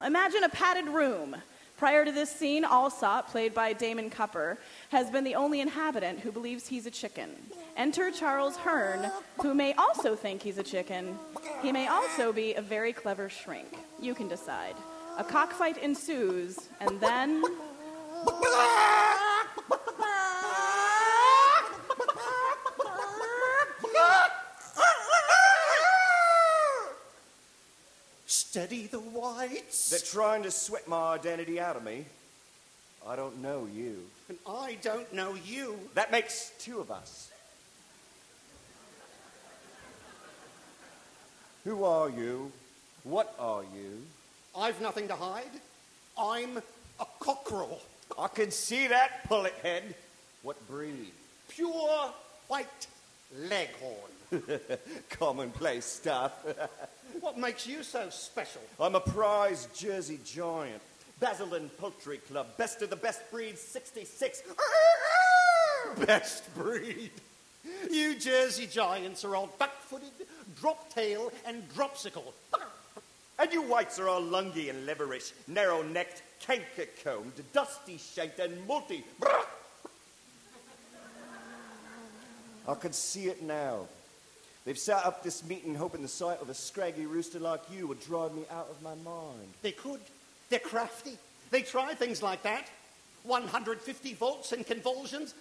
Imagine a padded room. Prior to this scene, Alsop, played by Damon Cupper, has been the only inhabitant who believes he's a chicken. Enter Charles Hearn, who may also think he's a chicken. He may also be a very clever shrink. You can decide. A cockfight ensues, and then... Steady the whites. They're trying to sweat my identity out of me. I don't know you. And I don't know you. That makes two of us. Who are you? What are you? I've nothing to hide. I'm a cockerel. I can see that, pullet head. What breed? Pure white leghorn. Commonplace stuff. What makes you so special? I'm a prize Jersey giant. Basildon Poultry Club. Best of the best breed, 66. Best breed. You Jersey giants are all back-footed, drop-tail, and dropsicle. And you whites are all lungy and leverish, narrow-necked, canker-combed, dusty-shaped, and multi. I can see it now. They've set up this meeting hoping the sight of a scraggy rooster like you would drive me out of my mind. They could. They're crafty. They try things like that. 150 volts and convulsions.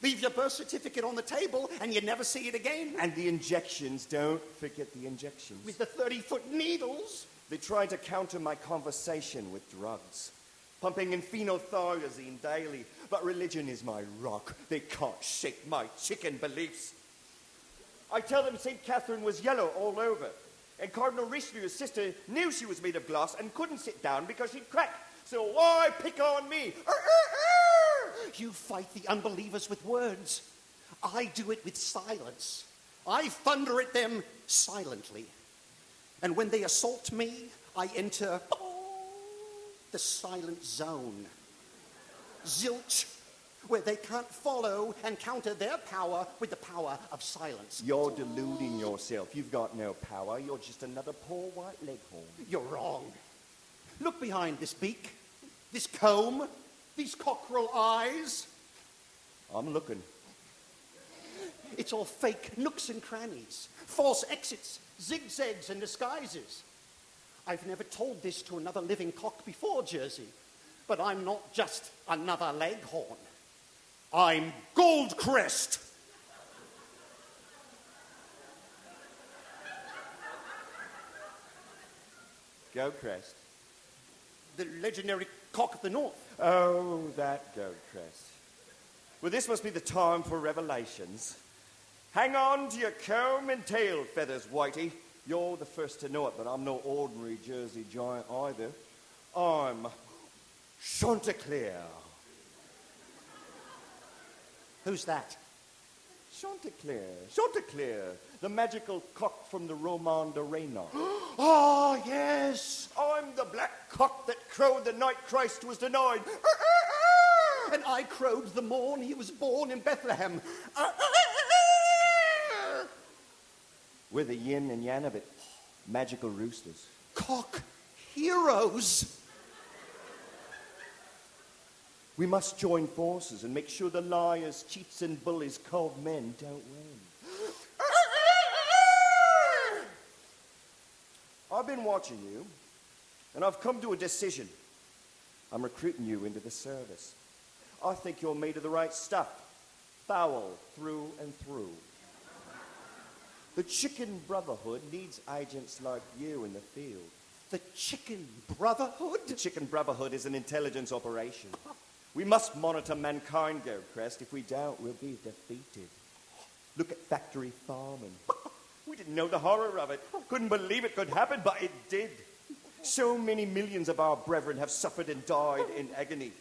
Leave your birth certificate on the table and you never see it again. And the injections, don't forget the injections. With the 30-foot needles. They tried to counter my conversation with drugs, pumping in phenothiazine daily. But religion is my rock. They can't shake my chicken beliefs. I tell them St. Catherine was yellow all over, and Cardinal Richelieu's sister knew she was made of glass and couldn't sit down because she'd crack. So why pick on me? You fight the unbelievers with words. I do it with silence. I thunder at them silently. And when they assault me, I enter the silent zone. Zilch, where they can't follow and counter their power with the power of silence. You're deluding yourself. You've got no power. You're just another poor white leghorn. You're wrong. Look behind this beak, this comb, these cockerel eyes. I'm looking. It's all fake nooks and crannies, false exits, zigzags and disguises. I've never told this to another living cock before, Jersey, but I'm not just another leghorn. I'm Goldcrest. Goldcrest? The legendary cock of the north. Oh, that Goldcrest. Well, this must be the time for revelations. Hang on to your comb and tail feathers, Whitey. You're the first to know it, but I'm no ordinary Jersey giant either. I'm Chanticleer. Who's that? Chanticleer. Chanticleer, the magical cock from the Roman de Reina. Oh, yes. I'm the black cock that crowed the night Christ was denied. And I crowed the morn he was born in Bethlehem. We're the yin and yang of it. Magical roosters. Cock heroes. We must join forces and make sure the liars, cheats, and bullies called men don't win. I've been watching you, and I've come to a decision. I'm recruiting you into the service. I think you're made of the right stuff. Foul through and through. The Chicken Brotherhood needs agents like you in the field. The Chicken Brotherhood? The Chicken Brotherhood is an intelligence operation. We must monitor mankind, Goldcrest. If we don't, we'll be defeated. Look at factory farming. We didn't know the horror of it. Couldn't believe it could happen, but it did. So many millions of our brethren have suffered and died in agony.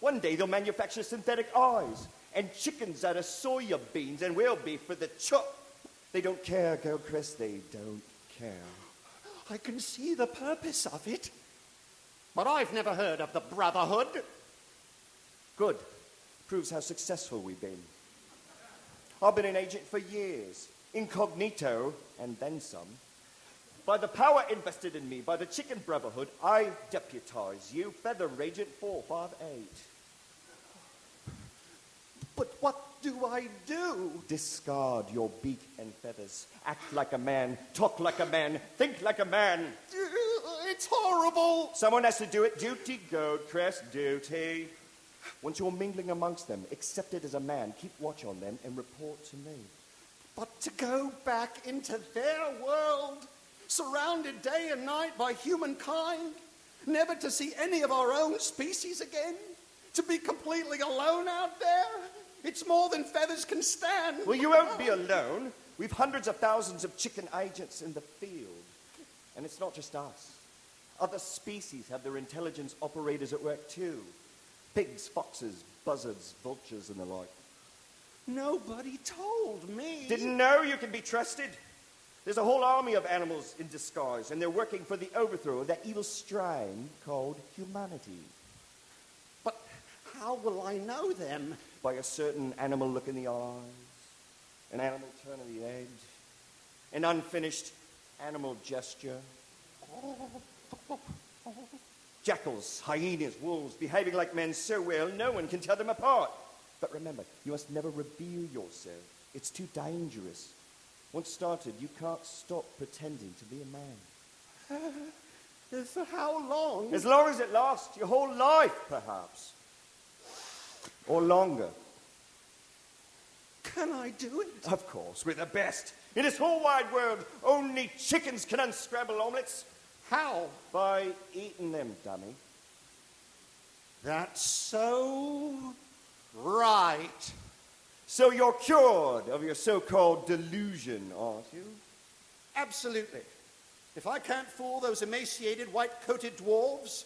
One day they'll manufacture synthetic eyes and chickens out of soya beans, and we'll be for the chop. They don't care, Goldcrest. They don't care. I can see the purpose of it. But I've never heard of the Brotherhood. Good. Proves how successful we've been. I've been an agent for years. Incognito, and then some. By the power invested in me by the Chicken Brotherhood, I deputize you, Feather Regent 458. But what do I do? Discard your beak and feathers. Act like a man, talk like a man, think like a man. It's horrible. Someone has to do it. Duty, gold crest, duty. Once you're mingling amongst them, accept it as a man, keep watch on them, and report to me. But to go back into their world, surrounded day and night by humankind, never to see any of our own species again, to be completely alone out there, it's more than feathers can stand. Well, you won't be alone. We've hundreds of thousands of chicken agents in the field. And it's not just us. Other species have their intelligence operators at work too. Pigs, foxes, buzzards, vultures, and the like. Nobody told me. Didn't know you can be trusted. There's a whole army of animals in disguise, and they're working for the overthrow of that evil strain called humanity. But how will I know them? By a certain animal look in the eyes, an animal turn of the head, an unfinished animal gesture. Jackals, hyenas, wolves, behaving like men so well no one can tell them apart. But remember, you must never reveal yourself. It's too dangerous. Once started, you can't stop pretending to be a man. For how long? As long as it lasts, your whole life, perhaps. Or longer. Can I do it? Of course, we're the best. In this whole wide world, only chickens can unscramble omelets. How? By eating them, dummy. That's so right. So you're cured of your so-called delusion, aren't you? Absolutely. If I can't fool those emaciated, white-coated dwarves,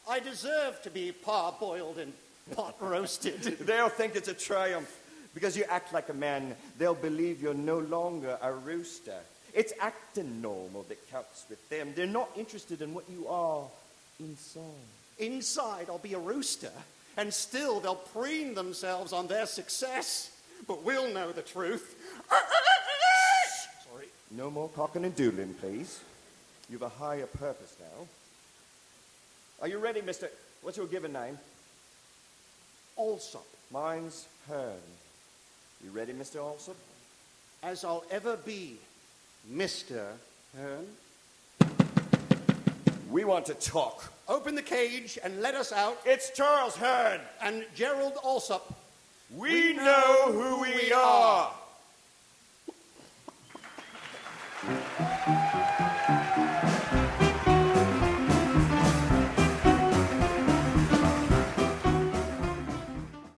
I deserve to be parboiled and pot-roasted. They'll think it's a triumph. Because you act like a man, they'll believe you're no longer a rooster. It's acting normal that counts with them. They're not interested in what you are inside. Inside, I'll be a rooster, and still they'll preen themselves on their success. But we'll know the truth. Sorry. No more cocking and doodling, please. You've a higher purpose now. Are you ready, Mr. What's your given name? Alsop. Mine's Hearn. You ready, Mr. Alsop? As I'll ever be, Mr. Hearn. We want to talk. Open the cage and let us out. It's Charles Hearn. And Gerald Alsop. We know who we are.